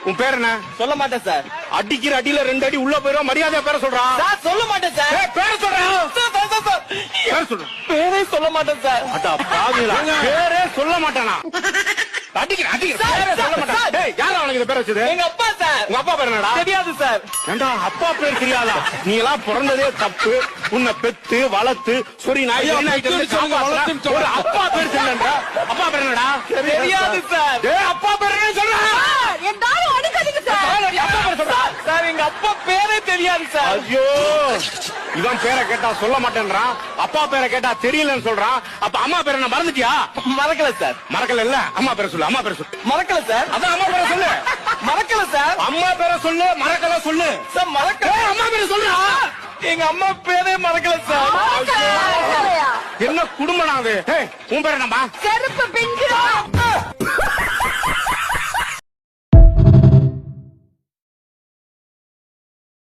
உன் பேர் என்ன? சொல்ல மாட்டேன் சார். அடிக்கிற அடியில 2 அடி உள்ள போயிரும். மரியாதையா பேர சொல்றா. சார் சொல்ல மாட்டேன் சார். பேர சொல்றா. பேர் சொல்ற. பேரே சொல்ல மாட்டேன் சார். அடா பாவிகளா, பேரே சொல்ல மாட்டானா? அடிக்கிற பேரே சொல்ல மாட்டான். டேய், யாரா உனக்கு இந்த பேர் வச்சது? எங்க அப்பா சார். உங்க அப்பா பேர் என்னடா? தெரியாது சார். ஏண்டா அப்பா பேர் தெரியாதா? நீ எல்லாம் பிறந்ததே தப்பு. உன்னை பெத்து வளர்த்து சொரி நாய் ஒரு அப்பா பேர் சொல்லா. அப்பா பேர் என்னடா? தெரியாது சார். டேய், அப்பா பேர் என்ன சொல்றா? எல்லாரும் அடிக்காதீங்க சார். அப்பா பேர் சொல்றா. சார் எங்க அப்பா பேரே தெரியாது சார். ஐயோ, இவன் பேரை கேட்டா சொல்ல மாட்டேன்றான், அப்பா பேரை கேட்டா தெரியலன்னு சொல்றான். அப்ப அம்மா பேரை என்ன மறந்துட்டியா? மறக்கல சார். மறக்கல இல்ல, அம்மா பேரை சொல்லு. அம்மா பேரை சொல்லு. மறக்கல சார். அதான் அம்மா பேரை சொல்லு. மறக்கல சார். அம்மா பேரை சொல்லு, மறக்கல சொல்லு. சார் மறக்கல. அம்மா பேரை சொல்றா. எங்க அம்மா பேரே மறக்கல சார். மறக்கலையா? என்ன குடும்பம் அது? உன் பேர் என்னம்மா? செருப்பு பிஞ்சிரும்.